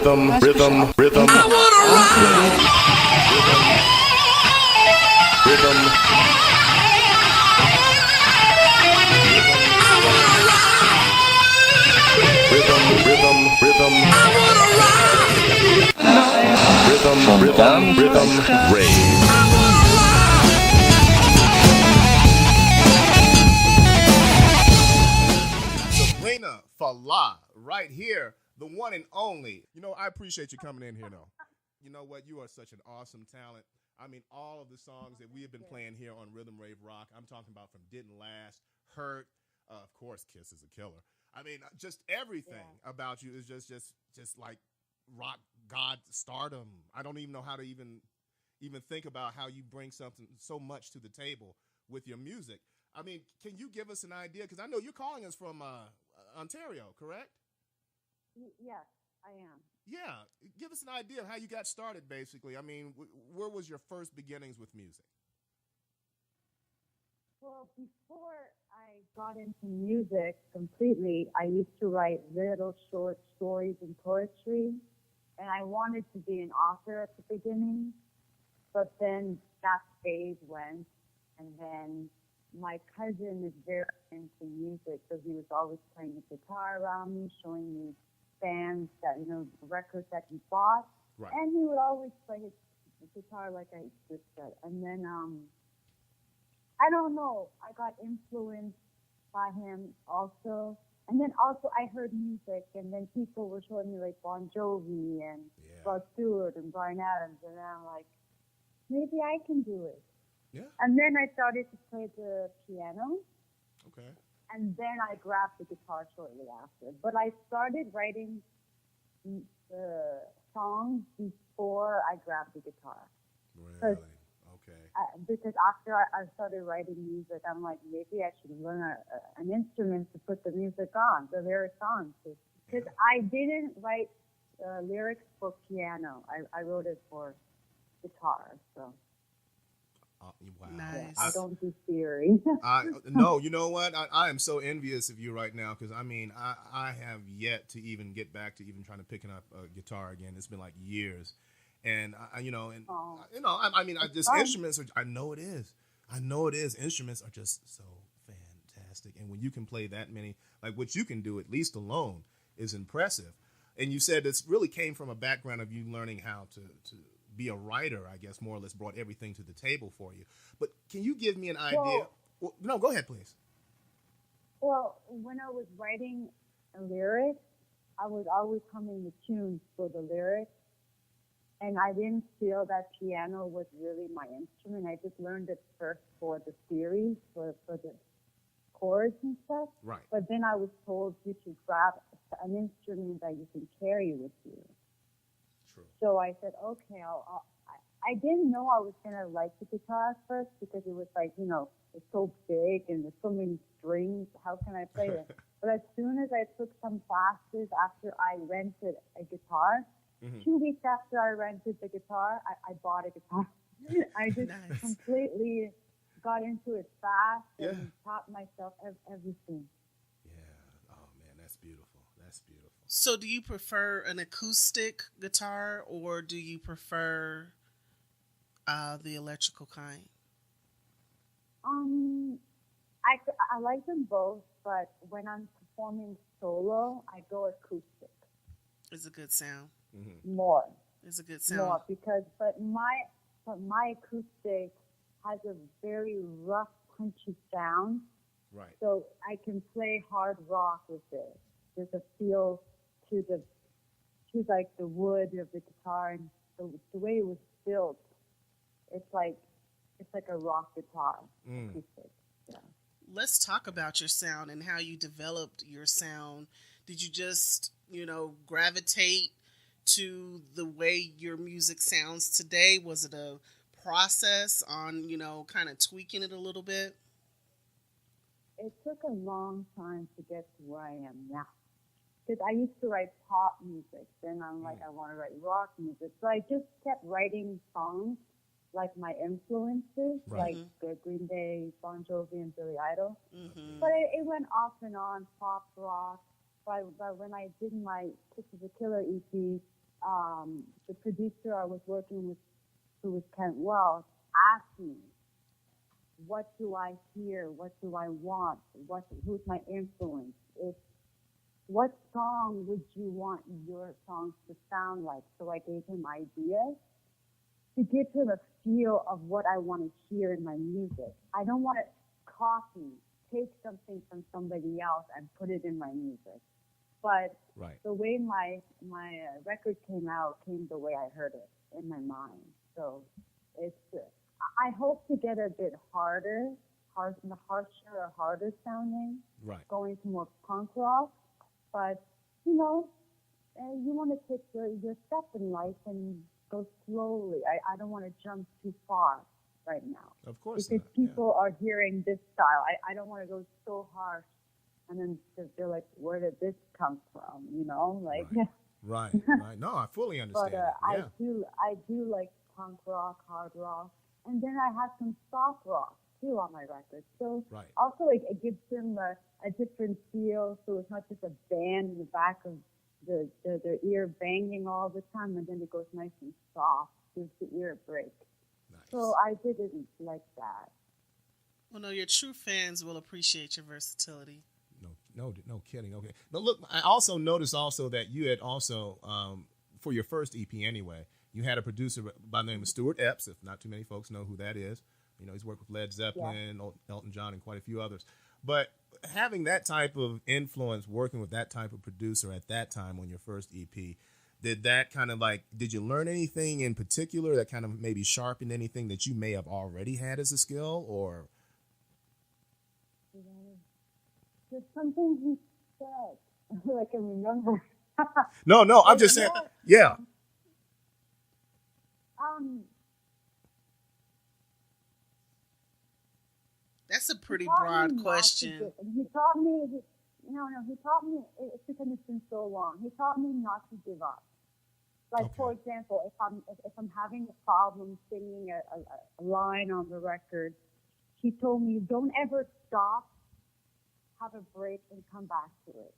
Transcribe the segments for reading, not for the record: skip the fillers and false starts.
rhythm. I wanna rock. Rhythm. Rhythm. I wanna rock. Rhythm Rave. Sabrina Fallah, right here, the one and only. You know, I appreciate you coming in here, though. You know what? You are such an awesome talent. I mean, all of the songs that we have been playing here on Rhythm Rave Rock, I'm talking about from Didn't Last, Hurt, of course, Kiss is a killer. I mean, just everything about you is just like rock god stardom. I don't even know how to even think about how you bring something so much to the table with your music. I mean, can you give us an idea? Because I know you're calling us from Ontario, correct? Yes, I am. Yeah. Give us an idea of how you got started, basically. I mean, where was your first beginnings with music? Well, before I got into music completely, I used to write little short stories and poetry, and I wanted to be an author at the beginning, but then that phase went, and then my cousin is very into music, so he was always playing the guitar around me, showing me bands that, records that he bought. Right. And he would always play his guitar like I just said. And then, I don't know, I got influenced by him also. And then also I heard music, and then people were showing me like Bon Jovi and Rod Stewart and Bryan Adams, and then I'm like, maybe I can do it. Yeah. And then I started to play the piano. Okay. And then I grabbed the guitar shortly after. But I started writing the songs before I grabbed the guitar. Really? Okay. Because after I started writing music, I'm like, maybe I should learn an instrument to put the music on, the lyrics on. Because I didn't write lyrics for piano. I wrote it for guitar, so. Wow. Nice. I don't do theory. No, you know what? I am so envious of you right now because, I mean, I have yet to even get back to even trying to pick up a guitar again. It's been like years. And, instruments are, I know it is. Instruments are just so fantastic. And when you can play that many, like what you can do, at least alone, is impressive. And you said this really came from a background of you learning how to be a writer, I guess, more or less brought everything to the table for you. But can you give me an idea? No, go ahead, please. Well, when I was writing a lyric, I was always humming the tunes for the lyrics. And I didn't feel that piano was really my instrument. I just learned it first for the theory, for the chords and stuff. Right. But then I was told you should grab an instrument that you can carry with you. True. So I said, okay, I didn't know I was going to like the guitar at first because it was like, it's so big and there's so many strings. How can I play it? But as soon as I took some classes after I rented a guitar, 2 weeks after I rented the guitar, I bought a guitar. I just completely got into it fast and taught myself everything. Yeah. Oh, man, that's beautiful. That's beautiful. So do you prefer an acoustic guitar or do you prefer the electrical kind? I like them both, but when I'm performing solo, I go acoustic. It's a good sound. Mm-hmm. More. It's a good sound. More because, but my acoustic has a very rough, punchy sound. Right. So I can play hard rock with it. There's a feel to like the wood of the guitar and the way it was built. It's like a rock guitar. Acoustic. Yeah. Let's talk about your sound and how you developed your sound. Did you just, gravitate to the way your music sounds today? Was it a process on, kind of tweaking it a little bit? It took a long time to get to where I am now. Because I used to write pop music. Then I'm like, I want to write rock music. So I just kept writing songs like my influences, like Green Day, Bon Jovi, and Billy Idol. Mm-hmm. But it went off and on, pop, rock. But when I did my Kiss is a Killer EP, the producer I was working with, who was Kent Wells, asked me, what do I hear? What do I want? Who's my influence? What song would you want your songs to sound like? So I gave him ideas to give him a feel of what I want to hear in my music. I don't want to take something from somebody else and put it in my music. But the way my record came the way I heard it in my mind. So I hope to get a bit harsher or harder sounding, going to more punk rock. But, you want to take your step in life and go slowly. I don't want to jump too far right now. Of course because people are hearing this style. I don't want to go so harsh and then they're like, where did this come from? Right. No, I fully understand. But I do like punk rock, hard rock. And then I have some soft rock too on my record. So also it gives them a different feel. So it's not just a band in the back of their ear banging all the time, and then it goes nice and soft, gives the ear a break. Nice. So I did it like that. Well, no, your true fans will appreciate your versatility. No kidding. Okay. Now look, I also noticed that you had also, for your first EP anyway, you had a producer by the name of Stuart Epps, if not too many folks know who that is. He's worked with Led Zeppelin, Elton John, and quite a few others. But having that type of influence, working with that type of producer at that time on your first EP, did you learn anything in particular that kind of maybe sharpened anything that you may have already had as a skill, or? There's something he said. I can remember. No, I'm just saying. Yeah. That's a pretty broad question. He taught me. He taught me. It's because it's been so long. He taught me not to give up. For example, if I'm having a problem singing a line on the record, he told me, don't ever stop. Have a break and come back to it.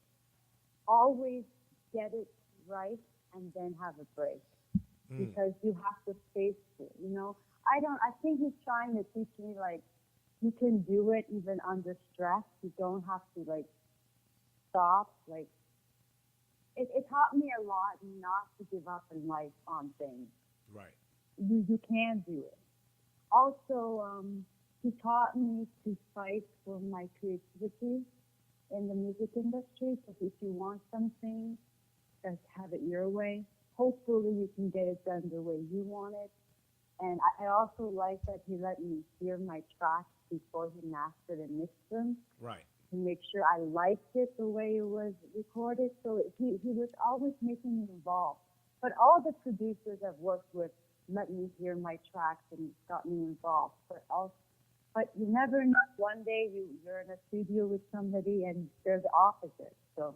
Always get it right and then have a break because you have to face it. I think he's trying to teach me you can do it even under stress. You don't have to stop. It taught me a lot not to give up in life on things. Right. You can do it. Also, he taught me to fight for my creativity in the music industry. So if you want something, just have it your way. Hopefully you can get it done the way you want it. And I also like that he let me hear my tracks before he mastered and mixed them. Right. To make sure I liked it the way it was recorded. So he was always making me involved. But all the producers I've worked with let me hear my tracks and got me involved. But you never know. One day you're in a studio with somebody and they're the opposite. So.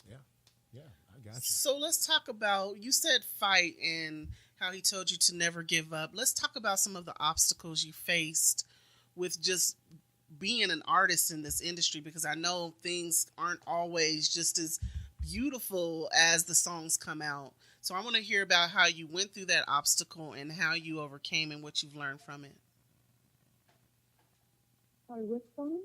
Yeah, I got you. So let's talk about, you said fight and how he told you to never give up. Let's talk about some of the obstacles you faced with just being an artist in this industry, because I know things aren't always just as beautiful as the songs come out. So I want to hear about how you went through that obstacle and how you overcame and what you've learned from it. Sorry, which song?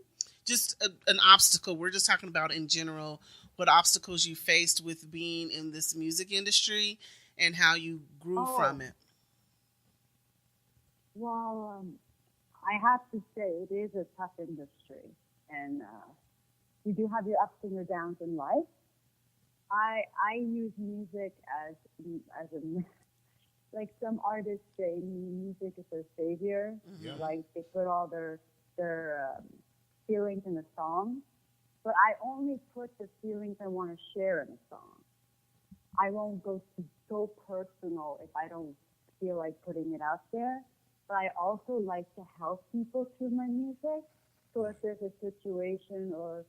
Just an obstacle. We're just talking about in general what obstacles you faced with being in this music industry and how you grew from it. Well, I have to say it is a tough industry, and you do have your ups and your downs in life. I use music as a like some artists say, music is their savior. Mm-hmm. Like they put all their feelings in a song, but I only put the feelings I want to share in a song. I won't go so personal if I don't feel like putting it out there. But I also like to help people through my music. So if there's a situation or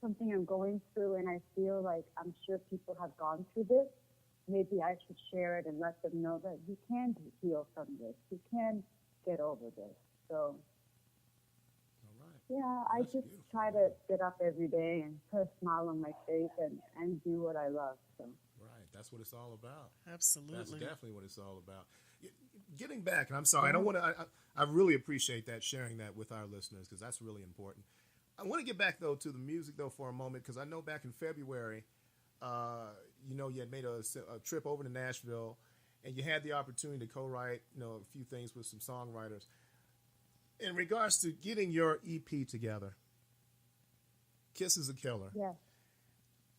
something I'm going through and I feel like I'm sure people have gone through this, maybe I should share it and let them know that you can heal from this. You can get over this. So. Yeah, I That's just beautiful. try to get up every day and put a smile on my face and do what I love. So Right. That's what it's all about. That's Absolutely. definitely what it's all about. Getting back, and I'm sorry, I don't want to. I really appreciate that sharing that with our listeners because that's really important. I want to get back though to the music though for a moment because I know back in February, you had made a trip over to Nashville, and you had the opportunity to co-write, a few things with some songwriters. In regards to getting your EP together, "Kiss is a Killer," yeah,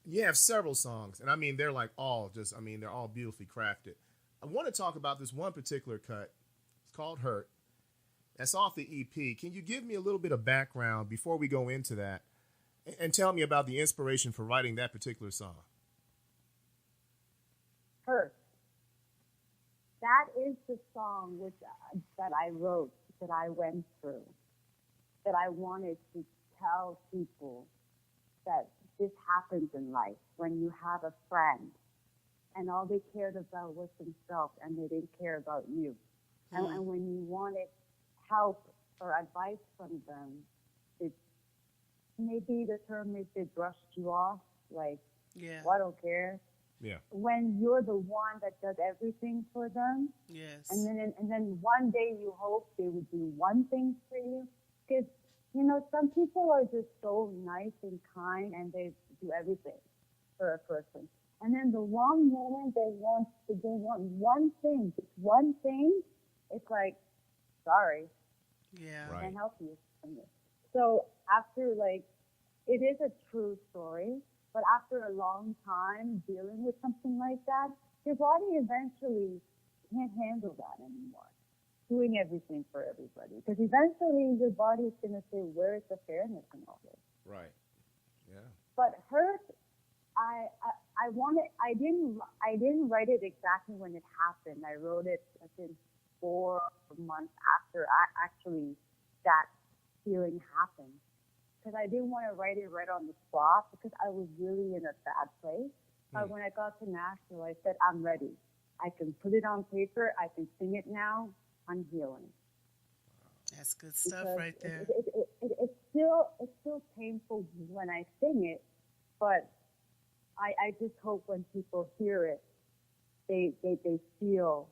you have several songs, and I mean they're like all just, I mean they're all beautifully crafted. I want to talk about this one particular cut. It's called "Hurt." That's off the EP. Can you give me a little bit of background before we go into that, and tell me about the inspiration for writing that particular song? Hurt. That is the song that I wrote, that I went through, that I wanted to tell people that this happens in life when you have a friend and all they cared about was themselves and they didn't care about you. And when you wanted help or advice from them, it maybe the term is they brushed you off, like, Yeah. well, I don't care. Yeah. When you're the one that does everything for them, Yes. and then one day you hope they would do one thing for you, because some people are just so nice and kind and they do everything for a person, and then the one moment they want one thing, just one thing, it's like, sorry, Yeah. Right. I can't help you from this. So after, like, it is a true story, but after a long time dealing with something like that, your body eventually can't handle that anymore. Doing everything for everybody, because eventually your body is going to say, "Where is the fairness in all this?" Right. Yeah. But "Hurt," I didn't write it exactly when it happened. I wrote it, I think, 4 months after actually that feeling happened, because I didn't want to write it right on the spot because I was really in a bad place. But when I got to Nashville, I said, "I'm ready. I can put it on paper. I can sing it now. I'm healing." That's good stuff Because right there. it's still painful when I sing it, but I just hope when people hear it, they feel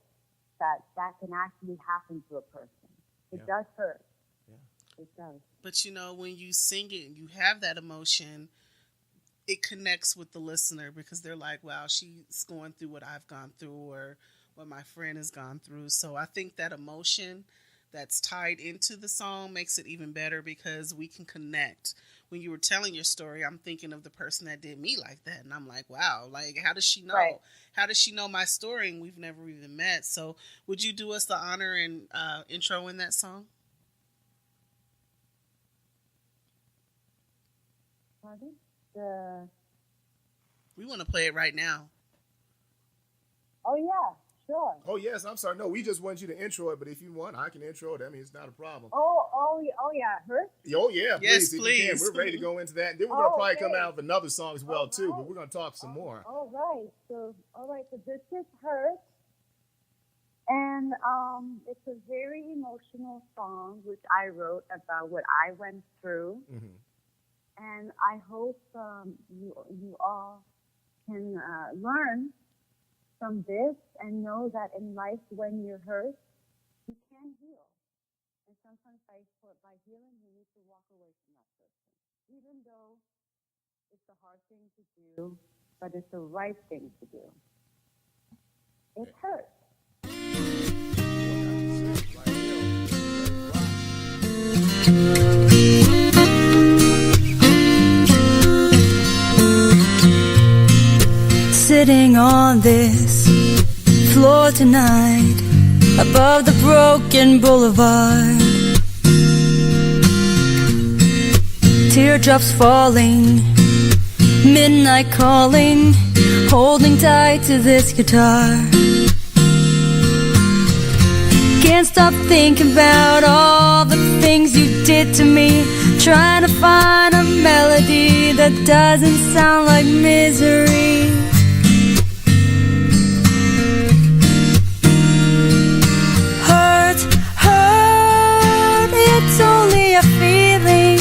that can actually happen to a person. It does hurt. Yeah. It does. But when you sing it and you have that emotion, it connects with the listener because they're like, wow, she's going through what I've gone through or what my friend has gone through. So I think that emotion that's tied into the song makes it even better because we can connect. When you were telling your story, I'm thinking of the person that did me like that. And I'm like, wow, like, how does she know? Right. How does she know my story? And we've never even met. So would you do us the honor and intro in that song? Pardon? We want to play it right now. Oh, yeah, sure. Oh yes. I'm sorry. No, we just want you to intro it. But if you want, I can intro it. I mean, it's not a problem. Oh, yeah, "Hurt." Oh yeah. Yes, Please. If you please. can. We're ready to go into that. Then we're gonna probably come okay. out with another song as well too. But right. we're gonna talk some more. All right. So this is "Hurt." And it's a very emotional song, which I wrote about what I went through. Mm-hmm. And I hope you all can learn from this and know that in life, when you're hurt, you can heal. And sometimes by healing, you need to walk away from that person, even though it's a hard thing to do, but it's the right thing to do. It hurts. Sitting on this floor tonight, above the broken boulevard, teardrops falling, midnight calling, holding tight to this guitar. Can't stop thinking about all the things you did to me, trying to find a melody that doesn't sound like misery. Hurt, it's only a feeling.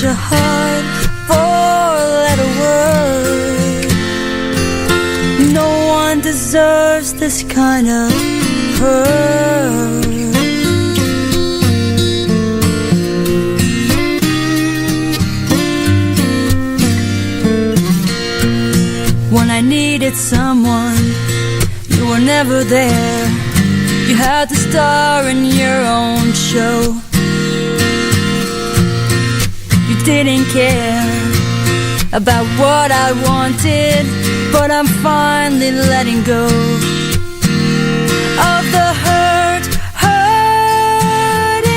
a hard four-letter word. No one deserves this kind of hurt. When I needed someone, you were never there. You had to star in your own show. You didn't care about what I wanted, but I'm finally letting go of the hurt.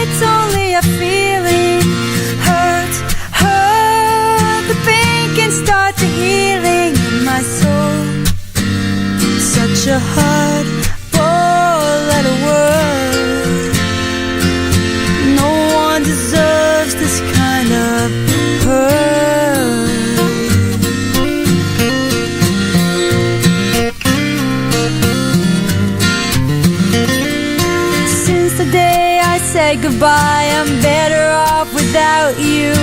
It's only a feeling. Hurt. The pain can start the healing in my soul. Such a hard four-letter word. No one deserves this kind of hurt. Since the day I said goodbye, I'm better off without you.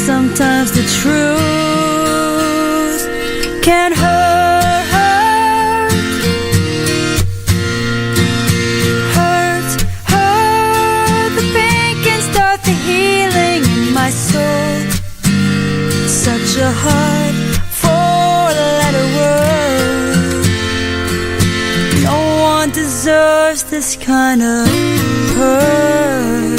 Sometimes the truth can hurt. The pain can start the healing in my soul. Such a hard four-letter word. No one deserves this kind of hurt.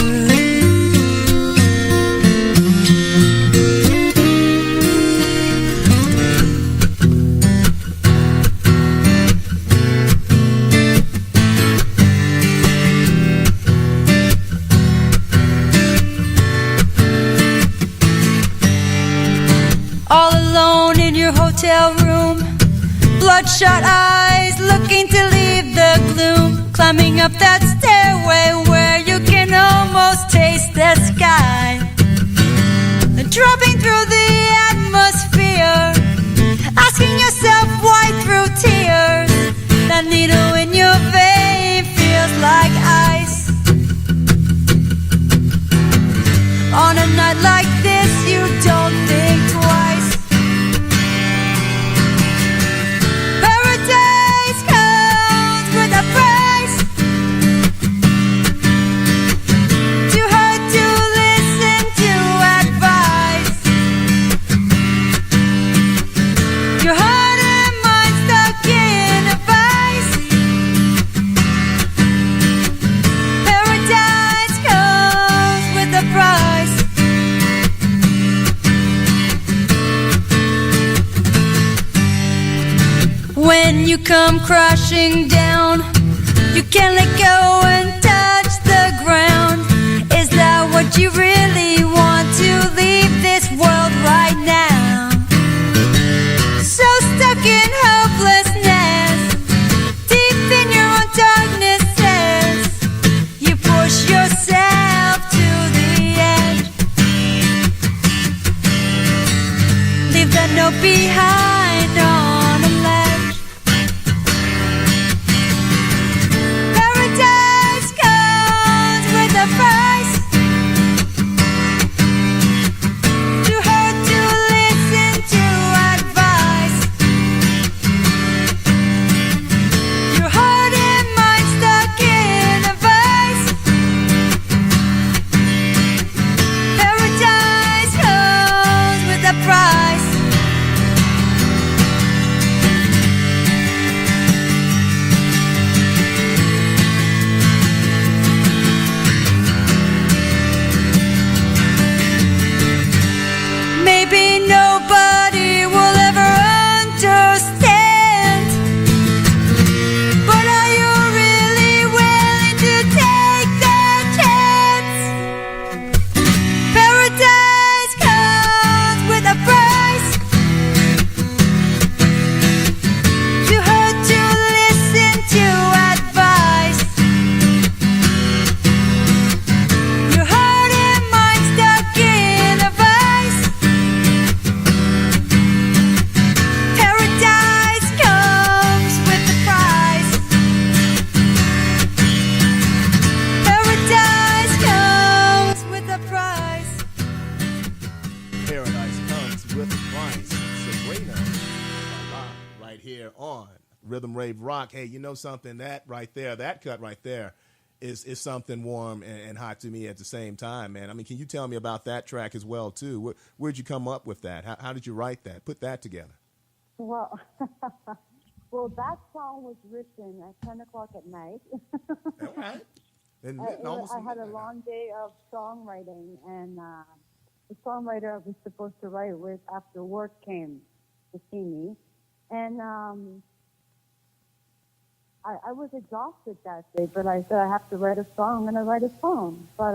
All alone in your hotel room, bloodshot eyes looking to leave the gloom, climbing up that stairway where you can almost taste the sky, dropping through the atmosphere, asking yourself why through tears. That needle in your vein feels like ice. On a night like this, you don't think twice. Paradise comes with a price. Too hard to listen to advice. Your heart and mind stuck in a vice. Paradise comes with a price. When you come crashing down, you can't let go and touch the ground. Is that what you really want, to leave this world right now? So stuck in hopelessness, deep in your own darknesses, you push yourself to the edge. Leave that note behind on a ledge. Paradise comes with a price. Too hard to listen to advice. Your heart and mind stuck in a vice. Paradise comes with a price. right here on Rhythm Rave Rock. Hey, you know something? That right there, that cut right there is something warm and hot to me at the same time, man. I mean, can you tell me about that track as well, too? Where'd you come up with that? How did you write that? Put that together. Well, well, that song was written at 10 o'clock at night. All right. And I had a long day of songwriting, and the songwriter I was supposed to write with after work came to see me. And I was exhausted that day, but I said, I have to write a song. I'm going to write a song. But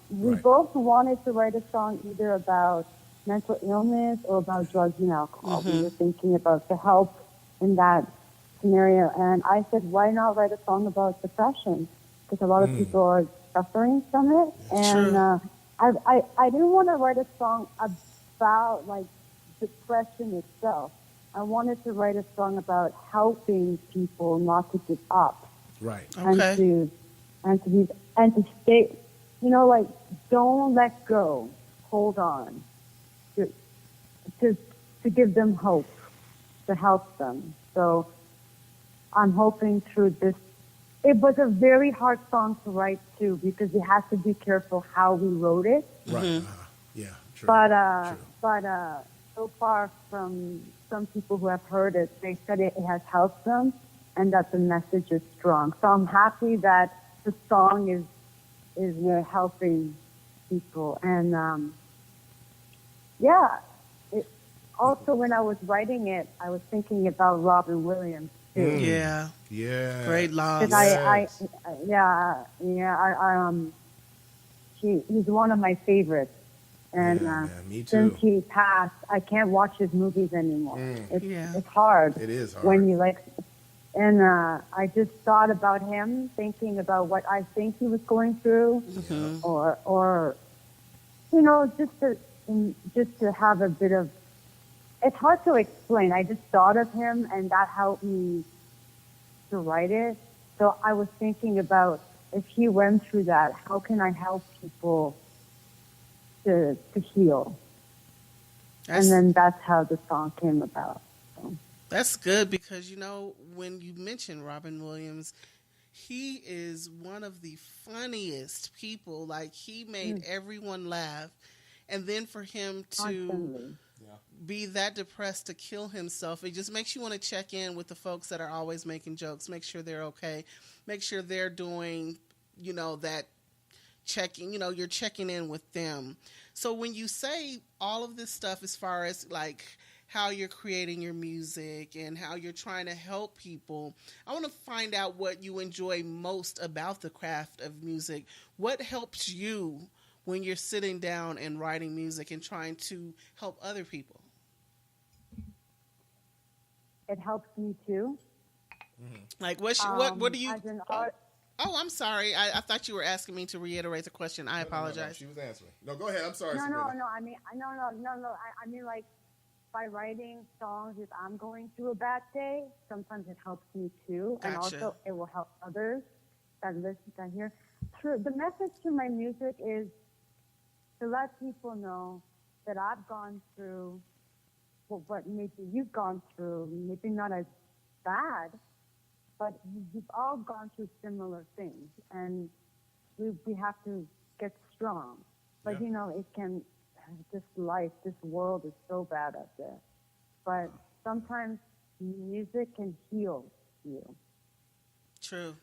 we both wanted to write a song either about mental illness or about drugs and alcohol. We were thinking about the help in that scenario. And I said, why not write a song about depression? Because a lot of people are suffering from it. And I didn't want to write a song about, like, depression itself. I wanted to write a song about helping people not to give up. Right. Okay. And to stay, you know, like, don't let go. Hold on. To give them hope, to help them. So I'm hoping through this. It was a very hard song to write too, because you have to be careful how we wrote it. Right. Yeah. True. But so far from some people who have heard it, they said it has helped them and that the message is strong. So I'm happy that the song is helping people. And also when I was writing it, I was thinking about Robin Williams too. Yeah. Yeah. Great loss. He's one of my favorites. And me too. Since he passed, I can't watch his movies anymore. It's hard. It is hard. When you like, and I just thought about him, thinking about what I think he was going through, or you know, just to have a bit of. It's hard to explain. I just thought of him, and that helped me to write it. So I was thinking about, if he went through that, how can I help people to heal? And then that's how the song came about. So. That's good, because, you know, when you mention Robin Williams, he is one of the funniest people. Like, he made everyone laugh. And then for him to be that depressed to kill himself, it just makes you want to check in with the folks that are always making jokes, make sure they're okay, make sure they're doing, you know, that checking, you know, you're checking in with them. So when you say all of this stuff as far as like how you're creating your music and how you're trying to help people, I want to find out what you enjoy most about the craft of music. What helps you when you're sitting down and writing music and trying to help other people? It helps me too. Like what do you? As an art, Oh, I'm sorry. I thought you were asking me to reiterate the question. I apologize. No, she was answering. No, go ahead. I'm sorry. No. Sabrina. I mean, like, by writing songs, if I'm going through a bad day, sometimes it helps me too, and Gotcha. also it will help others that listen, that hear. True. The message to my music is to let people know that I've gone through what maybe you've gone through, maybe not as bad, but we've all gone through similar things, and we have to get strong. But, you know, this world is so bad out there. But sometimes music can heal you. True.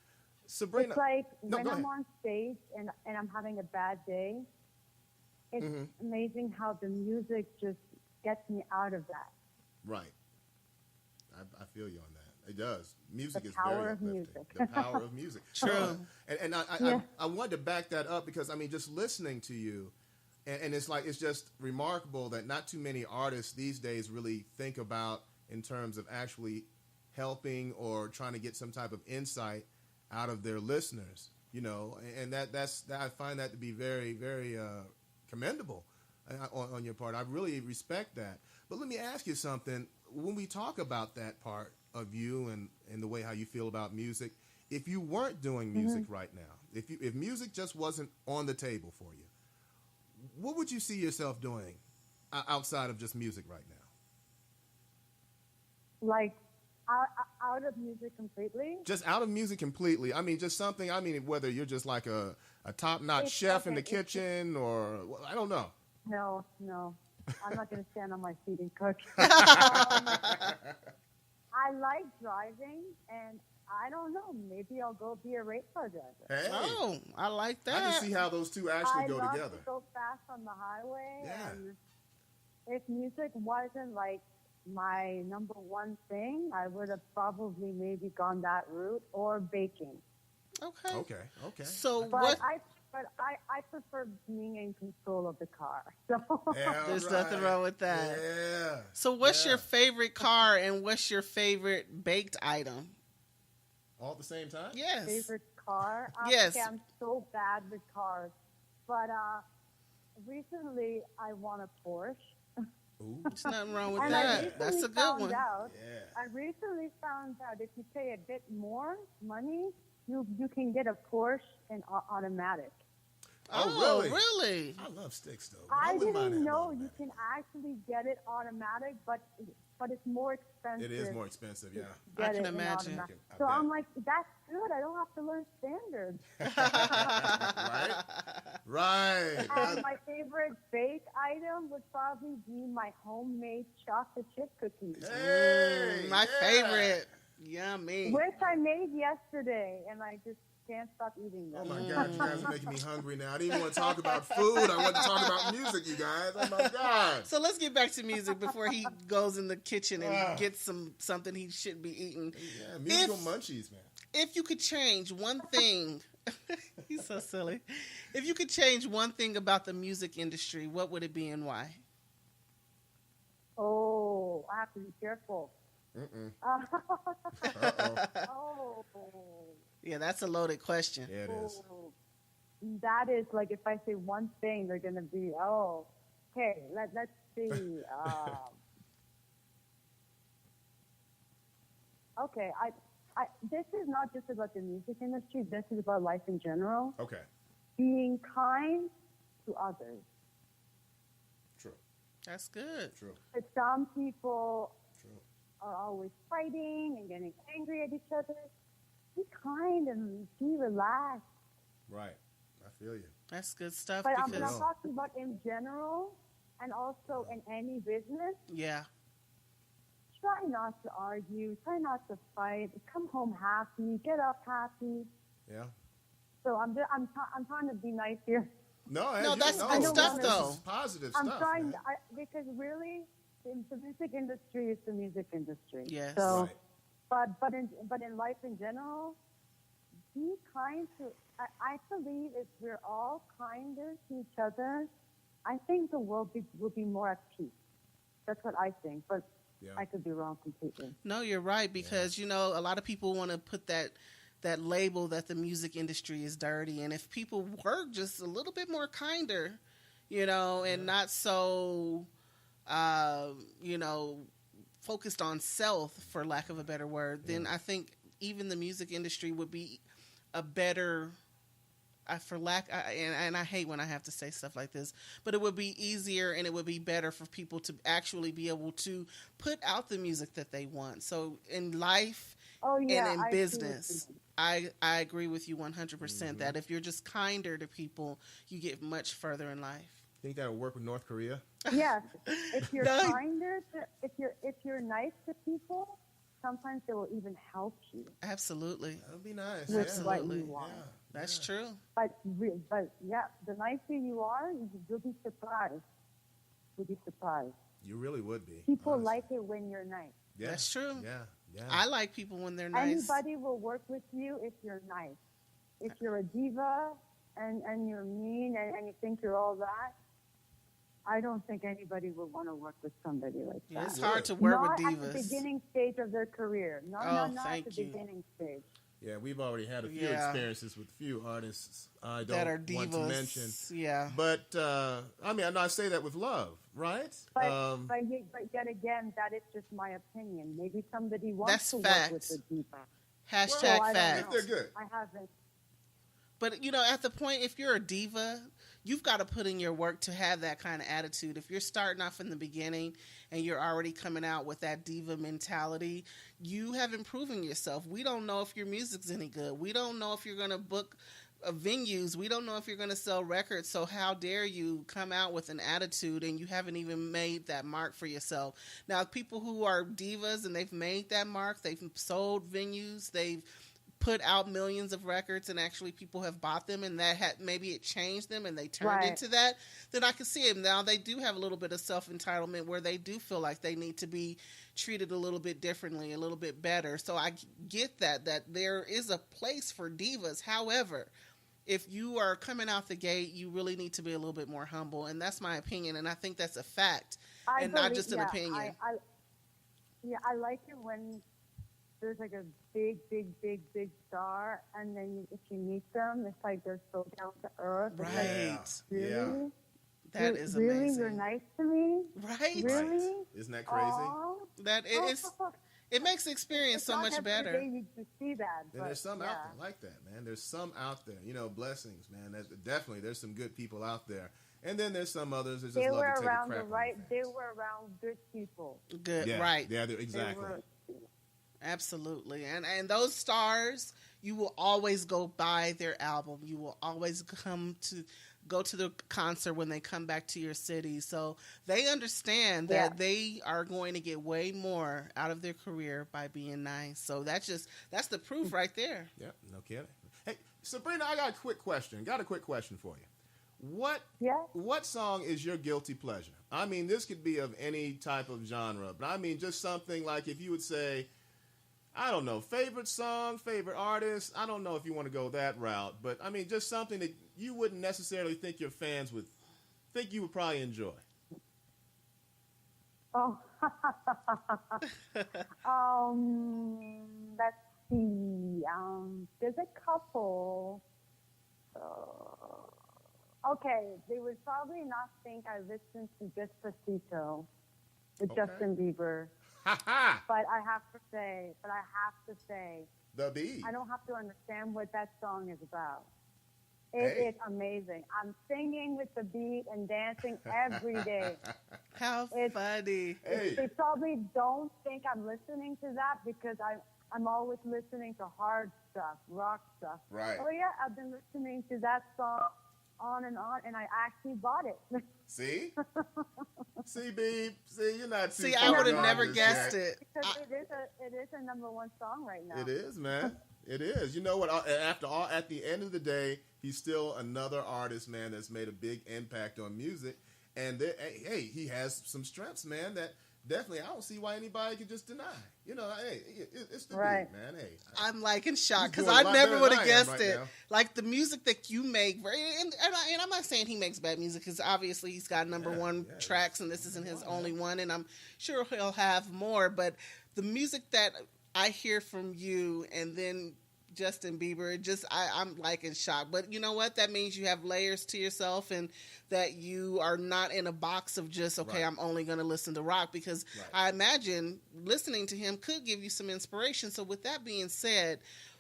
Sabrina. It's like No, when go I'm ahead. on stage and I'm having a bad day, it's amazing how the music just gets me out of that. Right. I feel you on that. It does. Music The is power very of uplifting. music. The power of music. True. And I wanted to back that up because, I mean, just listening to you, and it's like, it's just remarkable that not too many artists these days really think about in terms of actually helping or trying to get some type of insight out of their listeners, you know, and that's I find that to be very, very commendable on your part. I really respect that. But let me ask you something. When we talk about that part of you and the way how you feel about music, if you weren't doing music right now, if music just wasn't on the table for you, what would you see yourself doing outside of just music right now? Like out of music completely. Just out of music completely. I mean, just something. I mean, whether you're just like a top-notch chef in the kitchen, or I don't know. No. I'm not going to stand on my feet and cook. I like driving, and I don't know. Maybe I'll go be a race car driver. Hey, Oh, I like that. I can see how those two actually I go love together. to go fast on the highway. Yeah. And if music wasn't like my number one thing, I would have probably maybe gone that route or baking. Okay. Okay. So But what? I prefer being in control of the car. So Yeah, There's right. nothing wrong with that. Yeah. So what's Yeah. your favorite car and what's your favorite baked item? All at the same time? Yes. favorite car. Yes. Okay, I'm so bad with cars. But recently I won a Porsche. Ooh. There's nothing wrong with And I that. recently That's a good found one. out, Yeah. I recently found out if you pay a bit more money, you can get a Porsche in automatic. Oh, really? really? I love sticks though. I wouldn't mind didn't having know automatic. you can actually get it automatic, but it's more expensive. It is more expensive, yeah. to get I can it in imagine. automatic. I So bet. I'm like, that's good. I don't have to learn standards. Right. And my favorite bake item would probably be my homemade chocolate chip cookies, Hey, My yeah. favorite. Yummy. which I made yesterday, and I just can't stop eating Oh them. my God, you guys are making me hungry now. I didn't even want to talk about food. I want to talk about music, you guys. Oh my God. So let's get back to music before he goes in the kitchen and Ah. gets something he shouldn't be eating. Yeah, musical munchies, man. If you could change one thing, he's so silly. If you could change one thing about the music industry, what would it be and why? Oh, I have to be careful. Uh-oh. Oh, Yeah, that's a loaded question. Yeah, it is. that is like if I say one thing, they're gonna be okay. Let's see. Okay, this is not just about the music industry. This is about life in general. Okay. Being kind to others. True. That's good. True. But some people True. are always fighting and getting angry at each other. Be kind and be relaxed. Right. I feel you. That's good stuff. But I'm Because talking about in general and also in any business. yeah, Try not to argue. Try not to fight. Come home happy. Get up happy. Yeah. So I'm trying to be nice here. No, that's good stuff, this though. is positive I'm stuff. trying man. because really the music industry is the music industry. Yes. So, Right. but in life in general, be kind to. I believe if we're all kinder to each other, I think the world will be more at peace. That's what I think. But Yeah. I could be wrong completely. no, you're right because a lot of people want to put that label that the music industry is dirty, and if people were just a little bit more kinder, and not so, focused on self, for lack of a better word, then I think even the music industry would be a better. And I hate when I have to say stuff like this, but it would be easier and it would be better for people to actually be able to put out the music that they want. So in life Oh yeah, and I in see what business, you mean. I agree with you 100% that if you're just kinder to people, you get much further in life. Think that'll work with North Korea? Yes, if you're No. kinder, if you're nice to people, sometimes they will even help you. Absolutely. That would be nice. With yeah. what Absolutely. you want. Yeah. That's true. But yeah, the nicer you are, you'll be surprised. You'll be surprised. You really would be. People honestly. like it when you're nice. Yeah. That's true. Yeah. Yeah. I like people when they're nice. Anybody will work with you if you're nice. If you're a diva and you're mean and you think you're all that, I don't think anybody would want to work with somebody like Yeah, that. it's hard to work Not with at the divas. beginning stage of their career. No, Oh, not at thank the you. beginning stage. Yeah, we've already had a few Yeah. experiences with a few artists I don't That are divas. want to mention. Yeah. But, I mean, I say that with love, right? But yet again, that is just my opinion. Maybe somebody wants That's to facts. work with a diva. Hashtag Well, I don't facts. know. They're good. I haven't. But, at the point, if you're a diva, you've got to put in your work to have that kind of attitude. If you're starting off in the beginning and you're already coming out with that diva mentality, you haven't proven yourself. We don't know if your music's any good. We don't know if you're going to book venues. We don't know if you're going to sell records. So how dare you come out with an attitude and you haven't even made that mark for yourself? Now, people who are divas and they've made that mark, they've sold venues, they've put out millions of records, and actually people have bought them, and that maybe it changed them and they turned into that, then I can see it. Now they do have a little bit of self-entitlement where they do feel like they need to be treated a little bit differently, a little bit better. So I get that there is a place for divas. However, if you are coming out the gate, you really need to be a little bit more humble, and that's my opinion, and I think that's a fact, not just an opinion. I like it when there's like a big star, and then if you meet them, it's like they're so down to earth. Right. Really? Yeah. That is really? amazing. You're nice to me? Right. Really? Isn't that crazy? Aww. That is. It makes the experience so much better. Every day you see that. And there's some out there like that, man. There's some out there. Blessings, man. Definitely, there's some good people out there. And then there's some others that just love to take a crap. They were around good people. Good, yeah. right. Yeah, exactly. Absolutely. And those stars, you will always go buy their album. You will always go to the concert when they come back to your city. So they understand that they are going to get way more out of their career by being nice. So that's the proof right there. Yeah, no kidding. Hey, Sabrina, I got a quick question for you. What song is your guilty pleasure? I mean, this could be of any type of genre, but I mean just something like if you would say, I don't know, favorite song, favorite artist. I don't know if you want to go that route, but I mean just something that you wouldn't necessarily think your fans would think you would probably enjoy. Oh, let's see. There's a couple. Okay, they would probably not think I listened to Despacito with Justin Bieber. But I have to say, The Bee. I don't have to understand what that song is about. It is amazing. I'm singing with the beat and dancing every day. How funny. They probably don't think I'm listening to that because I'm always listening to hard stuff, rock stuff. Right. Oh, yeah, I've been listening to that song on, and I actually bought it. See? See, Beeb? See, you're not too See, far I would have gone never just guessed yet. it. Because it is a number one song right now. It is, man. It is. You know what? At the end of the day, he's still another artist, man, that's made a big impact on music. And hey, he has some strengths, man, that definitely I don't see why anybody could just deny. Hey, it's the beat, man. Hey, I'm like in shock because doing a I lot never better would than have I am guessed right it. now. Like the music that you make, and I'm not saying he makes bad music because obviously he's got number one tracks and this isn't his only one, and I'm sure he'll have more. But the music that I hear from you and then Justin Bieber, I'm like in shock. But you know what? That means you have layers to yourself and that you are not in a box of just, okay, I'm only going to listen to rock, because I imagine listening to him could give you some inspiration. So with that being said,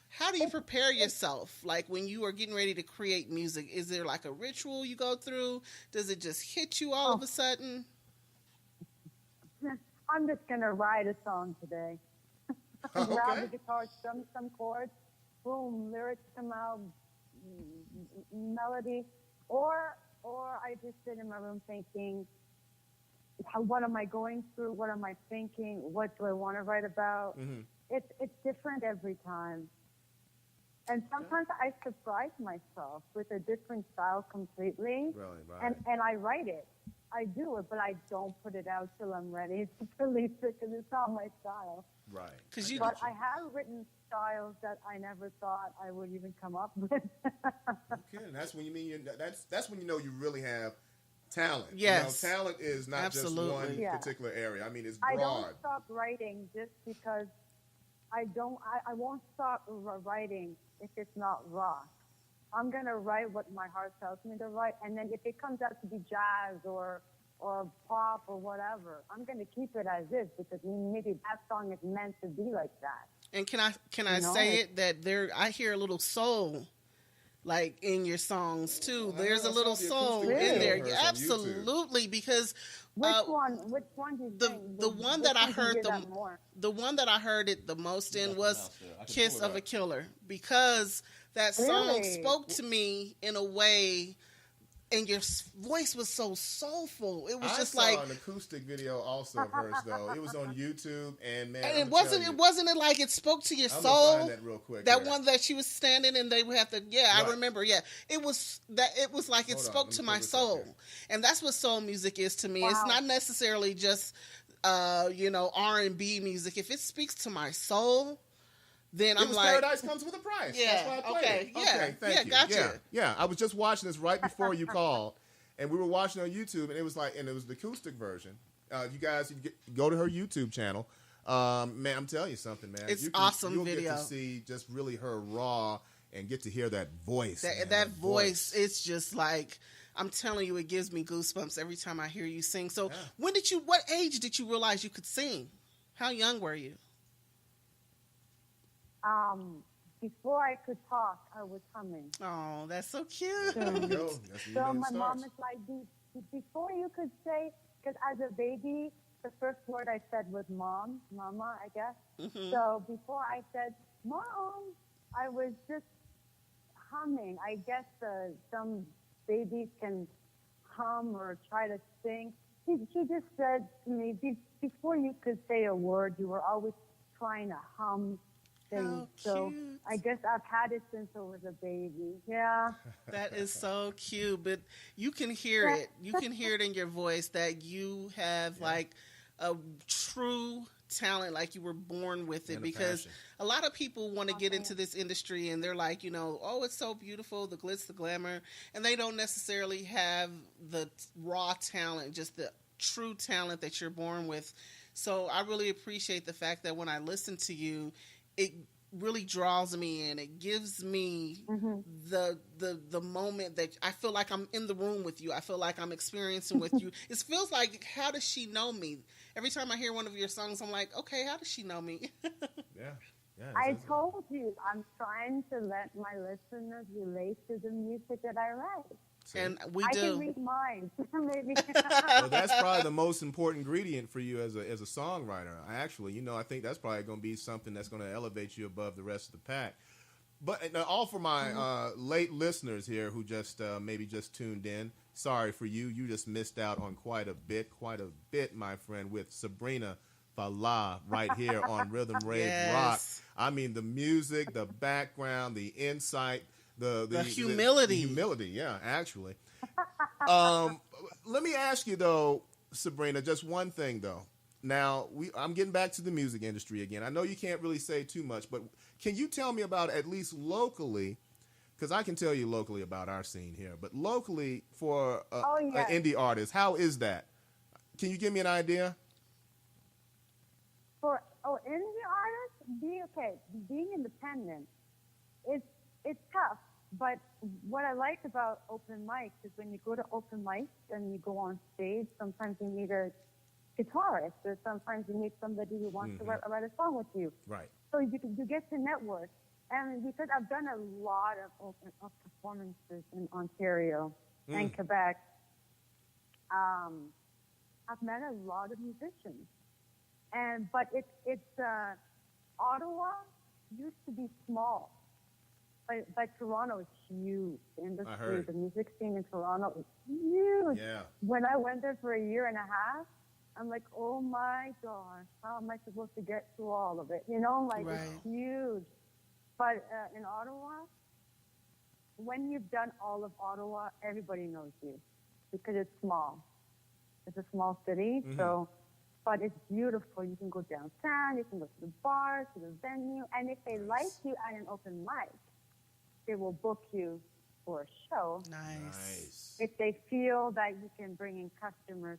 how do you prepare yourself? Like when you are getting ready to create music, is there like a ritual you go through? Does it just hit you all of a sudden? I'm just going to write a song today. Grab the guitar, strum some chords, boom, lyrics come out, melody, or I just sit in my room thinking, what am I going through? What am I thinking? What do I want to write about? Mm-hmm. It's different every time. And sometimes I surprise myself with a different style completely. Really, right. And I write it. I do it, but I don't put it out till I'm ready to release it because it's not my style. Right. But I have written styles that I never thought I would even come up with. Okay, and that's when you mean that's when you know you really have talent. Yes. Talent is not Absolutely. just one particular area. I mean, it's broad. I don't stop writing just because I won't stop writing if it's not rock. I'm going to write what my heart tells me to write, and then if it comes out to be jazz or pop or whatever, I'm going to keep it as is because maybe that song is meant to be like that. And can I say it that I hear a little soul like in your songs too. There's I a little saw the soul acoustic in video there. of hers Yeah, on YouTube. absolutely, because Which one do you think? the one Which that I one do you heard hear that more? the one that I heard it the most in was I can "Kiss pull it of a up. Killer," because that song Really? spoke to me in a way, and your voice was so soulful. It was I just saw like, an acoustic video also of hers though. It was on YouTube, and man, and I'm it wasn't telling it wasn't it like it spoke to your I'm soul. gonna find that real quick. That here. one that she was standing and they would have to, I Right. remember, it was like it Hold on, spoke let to me my pull this up soul. here. And that's what soul music is to me. It's Wow. not necessarily just R&B music. If it speaks to my soul, then It I'm was like, Paradise Comes with a Price. Yeah, That's why I played okay, it. yeah, Okay, thank yeah, you. gotcha. Yeah, I was just watching this right before you called, and we were watching on YouTube, and it was the acoustic version. You guys, go to her YouTube channel. Man, I'm telling you something, man. It's You awesome you'll video. get to see just really her raw and get to hear that voice. man, that voice, it's just like, I'm telling you, it gives me goosebumps every time I hear you sing. So Yeah. what age did you realize you could sing? How young were you? Before I could talk, I was humming. Oh, that's so cute. There you go. That's where you So know it my mom starts. is like, before you could say, because as a baby, the first word I said was mom, mama, I guess. Mhm. So before I said mom, I was just humming. I guess some babies can hum or try to sing. She just said to me, before you could say a word, you were always trying to hum things. How So cute. I guess I've had it since I was a baby. Yeah. That is so cute, but you can hear it. You can hear it in your voice that you have like a true talent, like you were born with it. And a Because passion. a lot of people want to get into this industry and they're like, oh, it's so beautiful, the glitz, the glamour, and they don't necessarily have the raw talent, just the true talent that you're born with. So I really appreciate the fact that when I listen to you, it really draws me in. It gives me the moment that I feel like I'm in the room with you. I feel like I'm experiencing with you. It feels like, how does she know me? Every time I hear one of your songs, I'm like, okay, how does she know me? Yeah. I told you, I'm trying to let my listeners relate to the music that I write. And we I do. can read minds, maybe. Well, that's probably the most important ingredient for you as a songwriter. I think that's probably going to be something that's going to elevate you above the rest of the pack. But all for my late listeners here who just maybe just tuned in, sorry for you. You just missed out on quite a bit, my friend, with Sabrina Fallah right here on Rhythm Rave Yes. Rock. I mean, the music, the background, the insight, the humility. The humility, yeah, actually. Let me ask you, though, Sabrina, just one thing, though. Now, I'm getting back to the music industry again. I know you can't really say too much, but can you tell me about, at least locally, because I can tell you locally about our scene here, but locally for an indie artist, how is that? Can you give me an idea? For indie artists, being independent, it's tough. But what I like about open mics is when you go to open mics and you go on stage, sometimes you need a guitarist, or sometimes you need somebody who wants to write a song with you. Right. So you get to network. And because I've done a lot of performances in Ontario and Quebec, I've met a lot of musicians. But Ottawa used to be small, but Toronto is huge. The industry, the music scene in Toronto is huge. Yeah. When I went there for a year and a half, I'm like, oh my gosh, how am I supposed to get through all of it? It's huge. But in Ottawa, when you've done all of Ottawa, everybody knows you because it's small. It's a small city, but it's beautiful. You can go downtown, you can go to the bar, to the venue, and if they like you at an open mic, they will book you for a show. Nice. If they feel that you can bring in customers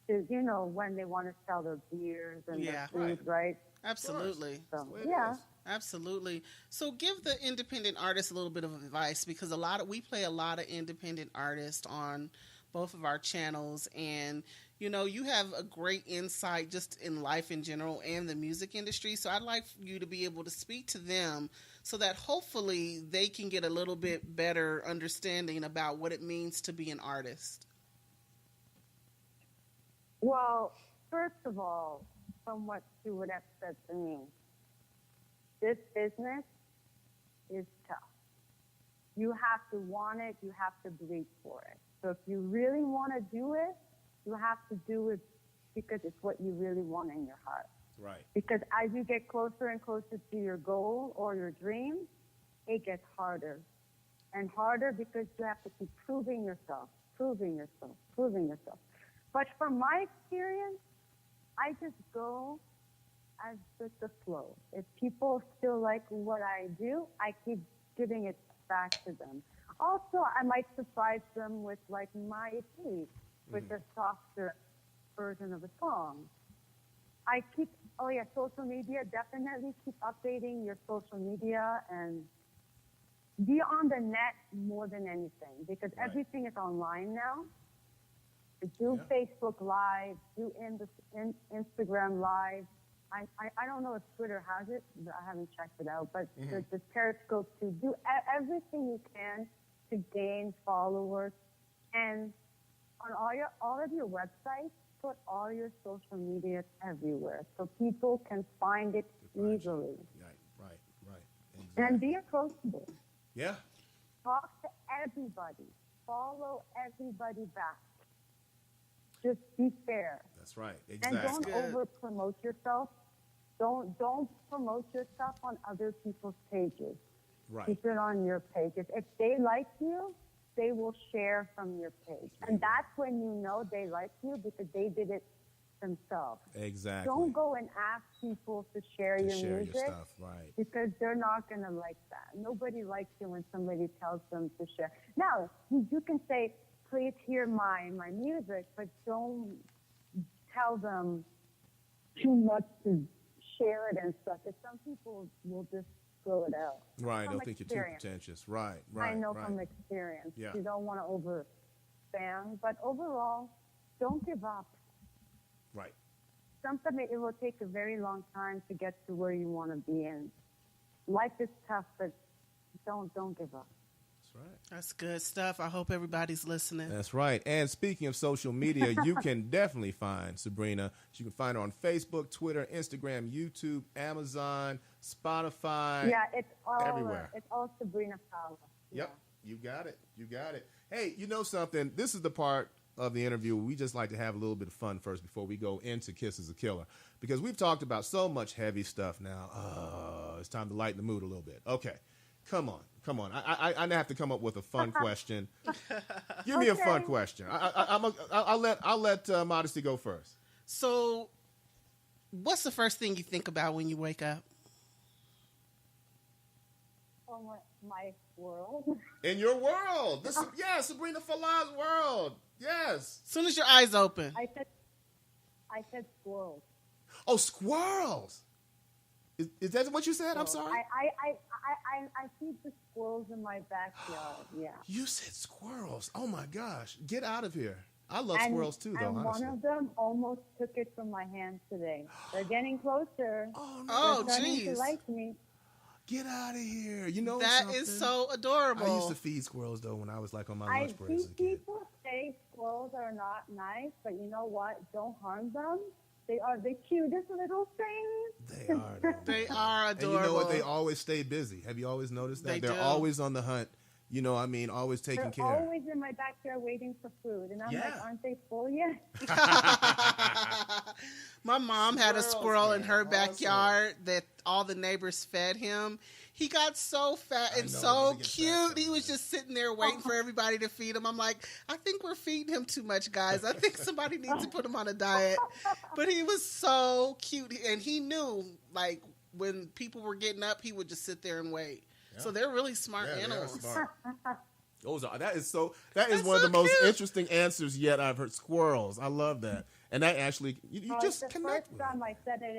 when they want to sell their beers and their food, right? Absolutely. So, yeah. Absolutely. So give the independent artists a little bit of advice, because we play a lot of independent artists on both of our channels, and You know, you have a great insight just in life in general and the music industry. So I'd like you to be able to speak to them so that hopefully they can get a little bit better understanding about what it means to be an artist. Well, first of all, from what you would have said to me, this business is tough. You have to want it. You have to bleed for it. So if you really want to do it, you have to do it because it's what you really want in your heart. Right. Because as you get closer and closer to your goal or your dream, it gets harder and harder because you have to keep proving yourself. But from my experience, I just go as with the flow. If people still like what I do, I keep giving it back to them. Also, I might surprise them with like my EP, with a softer version of a song. Social media, definitely keep updating your social media and be on the net more than anything because everything is online now. Do Facebook Live, do Instagram Live. I don't know if Twitter has it, but I haven't checked it out. But the Periscope too. Do everything you can to gain followers, and on all of your websites, put all your social media everywhere so people can find it easily. Right. Exactly. And be approachable. Yeah. Talk to everybody. Follow everybody back. Just be fair. That's right. Exactly. And don't over promote yourself. Don't promote yourself on other people's pages. Right. Keep it on your page. If they like you, they will share from your page. And that's when you know they like you because they did it themselves. Exactly. Don't go and ask people to share your music. Your stuff, right. Because they're not going to like that. Nobody likes you when somebody tells them to share. Now, you can say, please hear my music, but don't tell them too much to share it and stuff. Because some people will just throw it out. Right, From they'll think you're too pretentious. Right. I know from experience. Yeah. You don't want to over spam, but overall, don't give up. Right. Sometimes it will take a very long time to get to where you want to be in. Life is tough, but don't give up. That's right. That's good stuff. I hope everybody's listening. That's right. And speaking of social media, you can definitely find Sabrina. You can find her on Facebook, Twitter, Instagram, YouTube, Amazon, Spotify. Yeah, it's all everywhere. It's all Sabrina Fallah. Yep. You got it. Hey, you know something? This is the part of the interview we just like to have a little bit of fun first before we go into Kiss is a Killer, because we've talked about so much heavy stuff now. It's time to lighten the mood a little bit. Okay, come on. I have to come up with a fun question. Give me a fun question. I'll let Modesty go first. So, what's the first thing you think about when you wake up? Oh, my world. In your world. Sabrina Fallah's world. Yes. As soon as your eyes open. I said squirrels. Oh, squirrels. Is that what you said? I'm sorry. I feed the squirrels in my backyard. Yeah. You said squirrels. Oh my gosh. Get out of here. I love squirrels too, though. And honestly. one of them almost took it from my hand today. They're getting closer. Oh, no. Oh, They're starting jeez. to like me. Get out of here. You know That something? is so adorable. I used to feed squirrels, though, when I was like on my I lunch breaks see as a kid. people say squirrels are not nice, but you know what? Don't harm them. They are the cutest little things. They are. Though. They are And adorable. you know what? They always stay busy. Have you always noticed that? They're do. always on the hunt. You know, I mean, always taking They're care. always in my backyard waiting for food. And I'm Yeah. like, aren't they full yet? My mom had a Squirrels, squirrel in man. her Awesome. backyard that all the neighbors fed him. He got so fat and know, so he gets fat cute. He so was bad. just sitting there waiting for everybody to feed him. I'm like, I think we're feeding him too much, guys. I think somebody needs to put him on a diet. But he was so cute. And he knew, like, when people were getting up, he would just sit there and wait. So they're really smart animals. They are smart. That is one That's of the so most cute. interesting answers yet I've heard. Squirrels. I love that. And that actually, you Well, just it's the connect first with time it. I said it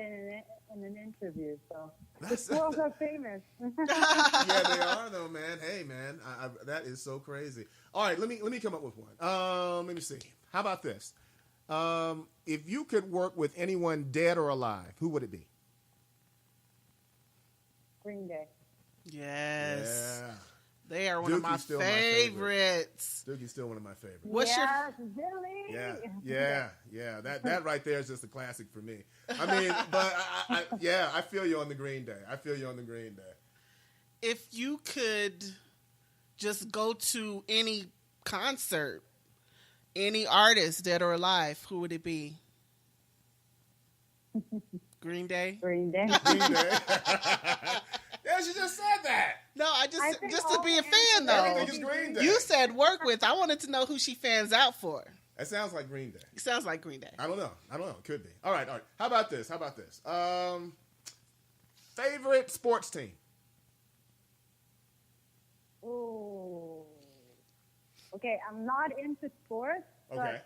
in an interview, so the That's- squirrels are famous. Yeah, they are though, man. Hey, man, that is so crazy. All right, let me come up with one. Let me see. How about this? If you could work with anyone dead or alive, who would it be? Green Day. Yes. Yeah. They are one of my Dookie's still my favorite. favorites. Dookie's still one of my favorites. What's your yes, Billy. Yeah. That right there is just a classic for me. I mean, but I feel you on the Green Day. If you could just go to any concert, any artist, dead or alive, who would it be? Green Day? Green Day. Green Day. Yeah, she just said that. No, I think just to be a all fan answers- Everything though. is Green Day. You said work with. I wanted to know who she fans out for. That sounds like Green Day. It sounds like Green Day. I don't know. It could be. All right. How about this? Favorite sports team? Ooh. Okay, I'm not into sports, Okay. but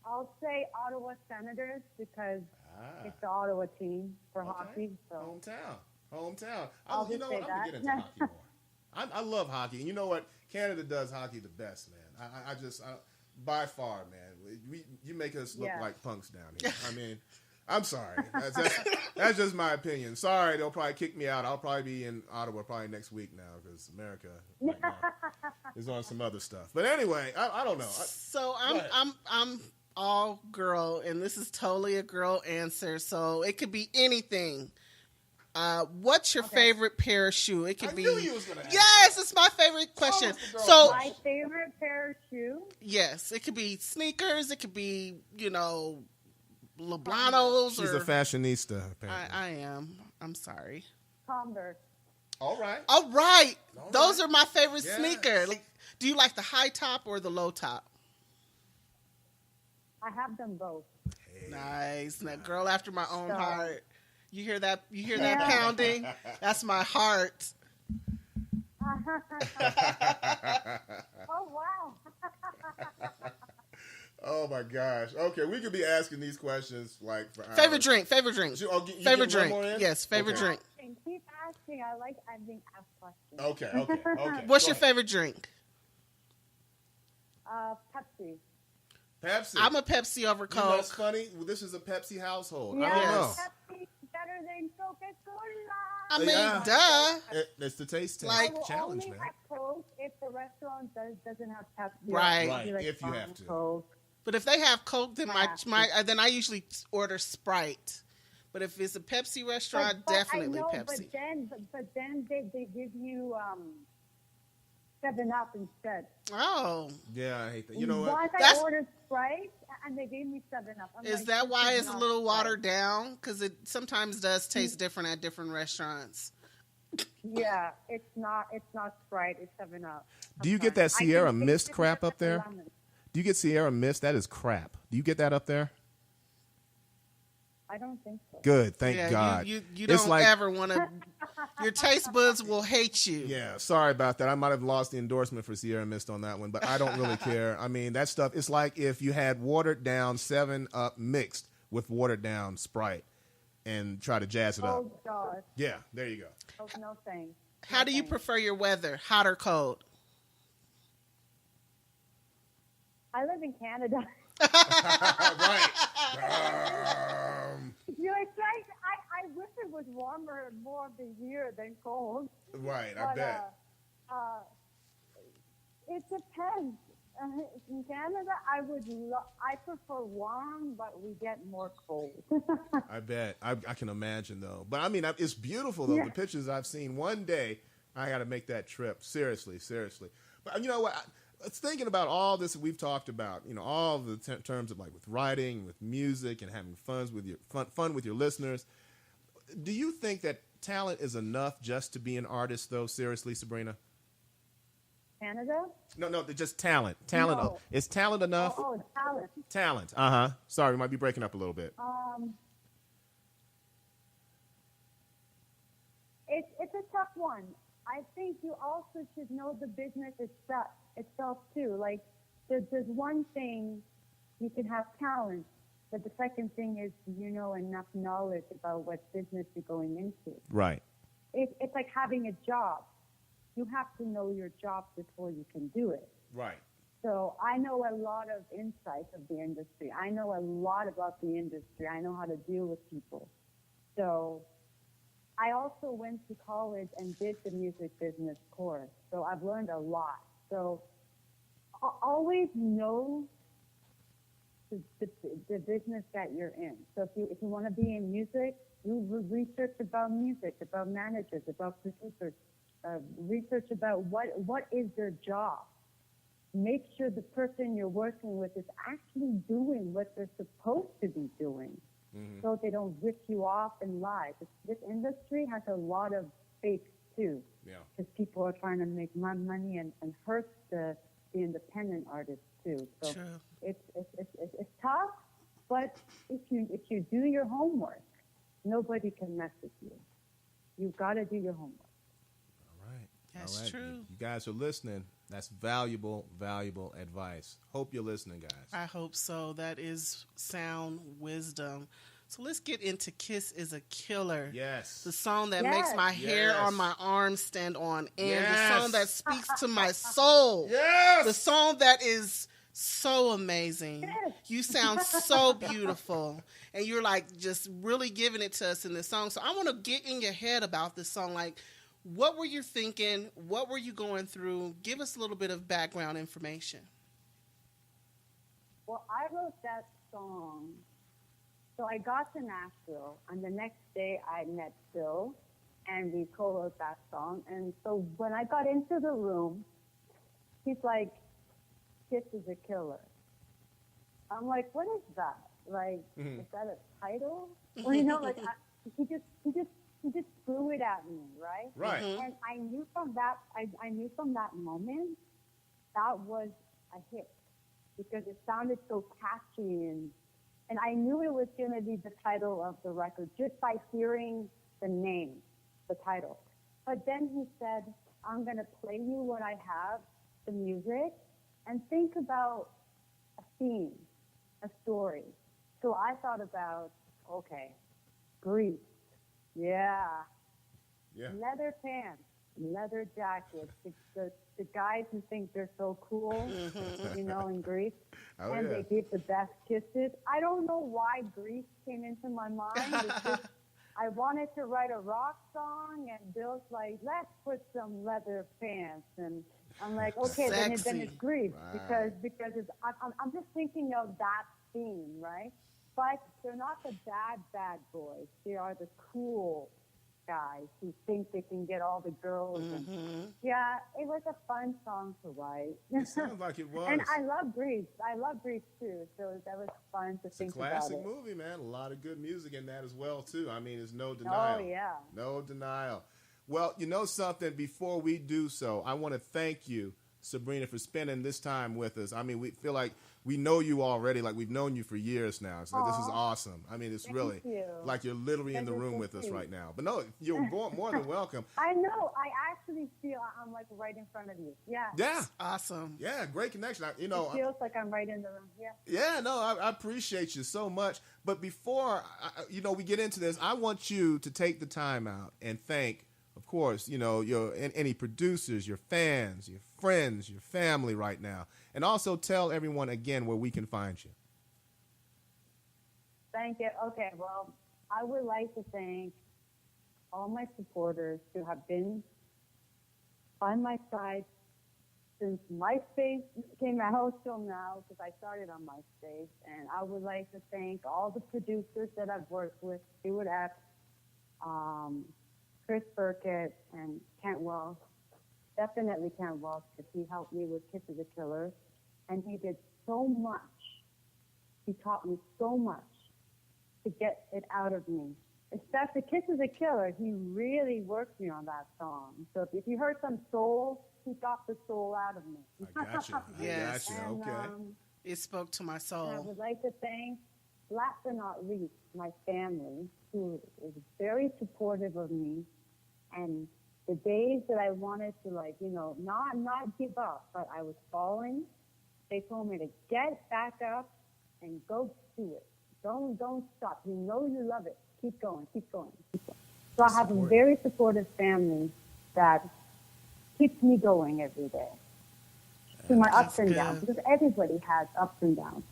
I'll say Ottawa Senators because it's the Ottawa team for hockey. So Hometown. I'll You just know say what? I'm gonna that. get into hockey more. I love hockey, and you know what? Canada does hockey the best, man. I by far, man. You make us look Yeah. like punks down here. I mean, I'm sorry. That's just my opinion. Sorry, they'll probably kick me out. I'll probably be in Ottawa probably next week now because America right now is on some other stuff. But anyway, I don't know. So Go ahead. I'm all girl, and this is totally a girl answer. So it could be anything. What's your favorite pair of shoe? It could I be. knew you was gonna ask Yes, it's my favorite question. it's the girl So my favorite pair of shoes. yes, it could be sneakers. It could be Leblanos. She's a fashionista. Apparently. I am. I'm sorry. Converse. All right. All right, All those right. are my favorite Yes. sneaker. Like, do you like the high top or the low top? I have them both. Nice. That girl after my own So- heart. You hear that? You hear Yeah. that pounding? That's my heart. Oh wow. Oh my gosh. Okay, we could be asking these questions like for hours. Favorite drink. Favorite drink. You Favorite get one drink. more in? Yes. Favorite Okay. drink. And keep asking. I like being asked questions. Okay. What's Go your ahead. favorite drink? Pepsi. Pepsi. I'm a Pepsi over You know what's Coke. funny? Well, this is a Pepsi household. I Yeah, don't know. Pepsi better than Coca-Cola. I mean, Yeah. duh. It's the taste Like- I will challenge, only man. have Coke if the restaurant doesn't have Pepsi. Right. I'll be Right, if you fine, have to. Coke. But if they have Coke, then Yeah. then I usually order Sprite. But if it's a Pepsi restaurant, definitely I know, Pepsi. But then they give you 7-Up instead. Oh, Yeah, I hate that. You know what? Once That's- I ordered Sprite and they gave me 7-Up. I'm is like, that this why is it's a not little Sprite. watered down? Because it sometimes does taste different at different restaurants. Yeah, it's not Sprite. It's 7-Up. Do you I'm get that sorry. Sierra I think Mist it's crap just up there? lemon. Do you get Sierra Mist? That is crap. Do you get that up there? I don't think so. Good, thank Yeah, God. you It's don't like- ever want to. Your taste buds will hate you. Yeah, sorry about that. I might have lost the endorsement for Sierra Mist on that one, but I don't really care. I mean, that stuff, it's like if you had watered down 7-Up mixed with watered down Sprite and try to jazz it up. Oh God. Yeah, there you go. Oh, no thanks. How do you prefer your weather, hot or cold? I live in Canada. Right. You know, it's like I wish it was warmer more of the year than cold. Right, I But, bet. It depends. In Canada, I prefer warm, but we get more cold. I bet. I can imagine, though. But, I mean, it's beautiful, though. Yeah. The pictures I've seen. One day, I got to make that trip. Seriously. But, you know what? I was thinking about all this we've talked about, you know, all the terms of, like, with writing, with music, and having fun with your listeners. Do you think that talent is enough just to be an artist, though? Seriously, Sabrina? Canada? No, just talent. Talent. No. Is talent enough? Oh, talent. Talent. Uh-huh. Sorry, we might be breaking up a little bit. It's a tough one. I think you also should know the business itself too. Like, there's one thing, you can have talent, but the second thing is you know enough knowledge about what business you're going into. Right. It's like having a job. You have to know your job before you can do it. Right. So I know a lot of insights of the industry. I know a lot about the industry. I know how to deal with people. So I also went to college and did the music business course. So I've learned a lot. So always know the business that you're in. So if you want to be in music, do research about music, about managers, about producers, research about what is their job. Make sure the person you're working with is actually doing what they're supposed to be doing, so they don't rip you off and lie. This industry has a lot of fakes too, because people are trying to make money and hurt the independent artists too. So True. it's tough, but if you do your homework, nobody can mess with you. You've got to do your homework. All right. That's All right. true. You guys are listening. That's valuable advice. Hope you're listening, guys. I hope so. That is sound wisdom. So let's get into Kiss is a Killer. Yes. The song that Yes. makes my hair Yes. on my arms stand on end. Yes. The song that speaks to my soul. Yes. The song that is so amazing. Yes. You sound so beautiful. And you're like just really giving it to us in this song. So I want to get in your head about this song. Like, what were you thinking? What were you going through? Give us a little bit of background information. Well, I wrote that song. So I got to Nashville, and the next day I met Phil, and we co-wrote that song. And so when I got into the room, he's like, "Kiss is a Killer." I'm like, "What is that? Like, is that a title?" Well, he just threw it at me, right? Right. And I knew from that moment that was a hit, because it sounded so catchy, and I knew it was going to be the title of the record just by hearing the name, the title. But then he said, "I'm going to play you what I have, the music, and think about a theme, a story." So I thought about, okay, Grease, yeah, leather pants, leather jackets, the guys who think they're so cool, in Greece, Oh, and yeah. they give the best kisses. I don't know why Greece came into my mind. It's just, I wanted to write a rock song, and Bill's like, "Let's put some leather pants," and I'm like, okay, then Sexy. it's Greece, Right. because I'm just thinking of that theme, right? But they're not the bad boys. They are the cool guys who think they can get all the girls. And, yeah, it was a fun song to write. It sounds like it was. And I love Grease. I love Grease too. So that was fun to It's a think about classic it. movie, man. A lot of good music in that as well, too. I mean, there's no denial. Oh, yeah. No denial. Well, you know something? Before we do so, I want to thank you, Sabrina, for spending this time with us. I mean, we feel like we know you already, like we've known you for years now. So this is awesome. I mean, it's really you. like you're literally in the room with us right now. But no, you're more than welcome. I know. I actually feel I'm like right in front of you. Yeah. Yeah. Awesome. Yeah, great connection. It feels like I'm right in the room. Yeah. Yeah, no, I appreciate you so much. But before, we get into this, I want you to take the time out and thank, of course, your any producers, your fans, your friends, your family right now. And also tell everyone again where we can find you. Thank you. Okay, well, I would like to thank all my supporters who have been on my side since MySpace came out till now, because I started on MySpace. And I would like to thank all the producers that I've worked with, Stuart F., Chris Burkett, and Kent Wells. Definitely Kent Wells, because he helped me with Kiss is a Killer. And he did so much. He taught me so much to get it out of me. Especially Kiss is a Killer, he really worked me on that song. So if you heard some soul, he got the soul out of me. I got you. Yes. And, Okay. It spoke to my I soul. would like to thank, last but not least, my family, who is very supportive of me. And the days that I wanted to, not give up, but I was falling, they told me to get back up and go do it. Don't stop. You know you love it. Keep going, keep going, keep going. So I have a very supportive family that keeps me going every day. to my ups That's and good. downs, because everybody has ups and downs.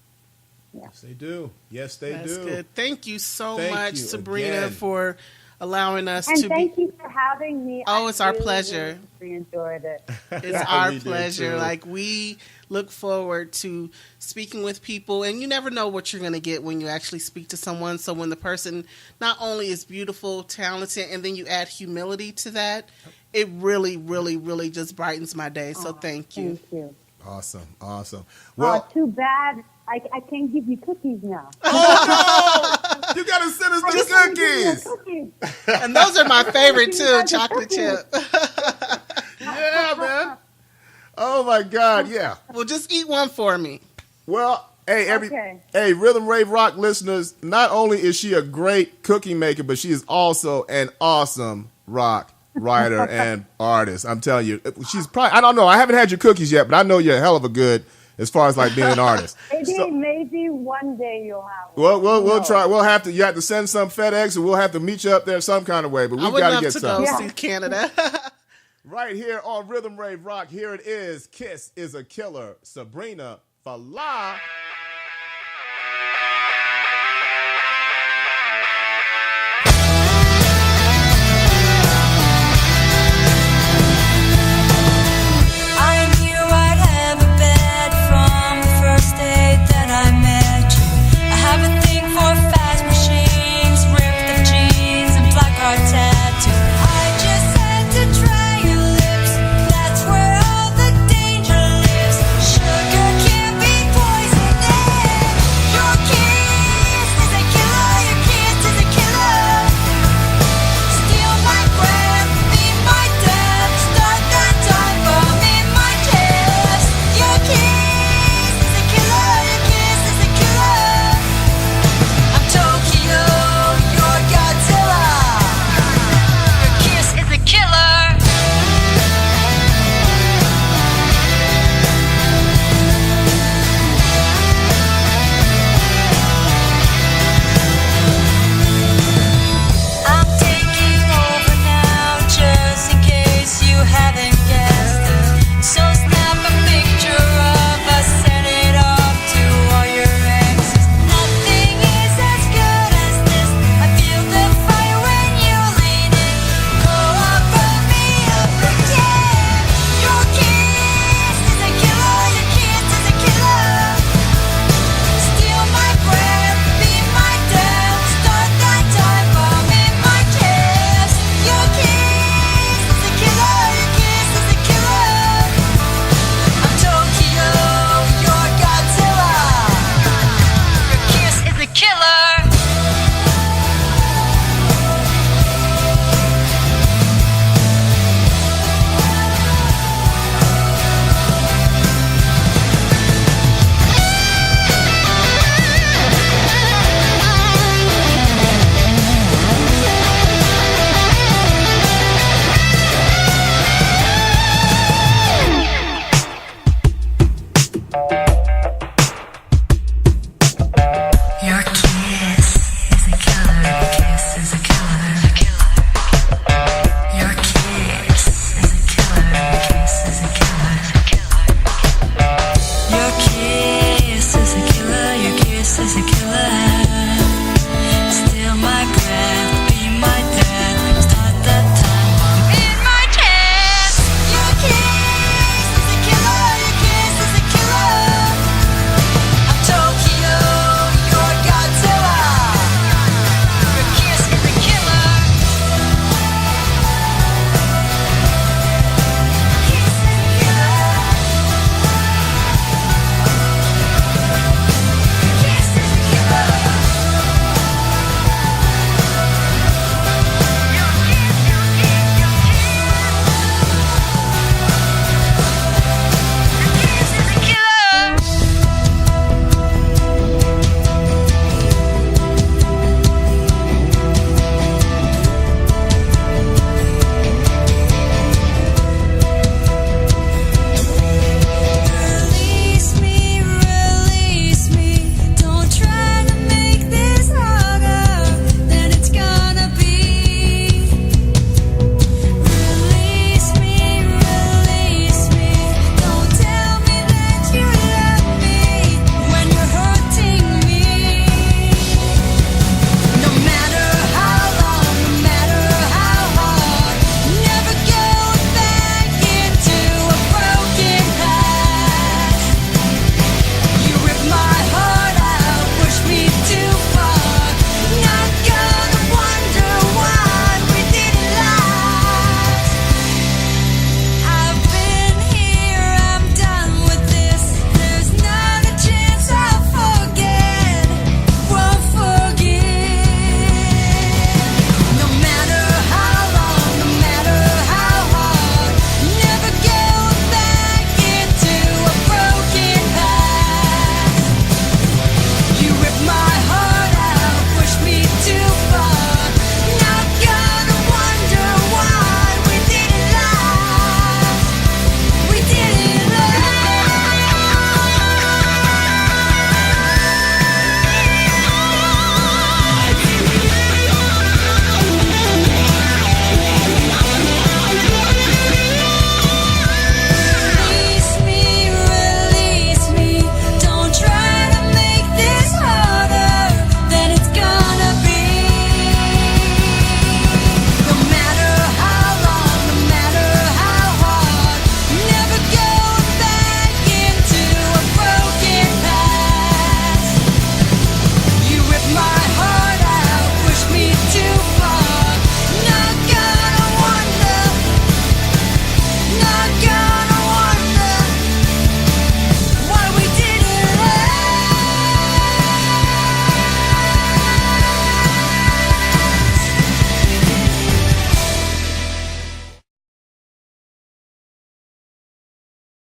Yes, they do. Yes, they That's do. good. Thank you so Thank much, you Sabrina, again. for allowing us And to thank be. you for having me. Oh, I it's our really, pleasure. really enjoyed it. It's our We did, pleasure. too. Like, we look forward to speaking with people, and you never know what you're going to get when you actually speak to someone. So when the person not only is beautiful, talented, and then you add humility to that, it really, really, really just brightens my day. So thank you. Thank you. Awesome. Awesome. Well, Too bad I can't give you cookies now. oh no! You gotta send us Just the give me a cookies. cookie. And those are my favorite Give me too, back the chocolate cookies. chip. Yeah, man. Oh my God, yeah. Well, just eat one for me. Well, hey, Okay. hey, Rhythm Rave Rock listeners, not only is she a great cookie maker, but she is also an awesome rock writer and artist. I'm telling you, she's probably, I don't know, I haven't had your cookies yet, but I know you're a hell of a good as far as like being an artist. Maybe one day you'll have one. We'll No. try. You have to send some FedEx, and we'll have to meet you up there some kind of way. But I we've would got to love get to some. go Yeah. see Canada. Right here on Rhythm Rave Rock. Here it is. Kiss is a Killer. Sabrina Fallah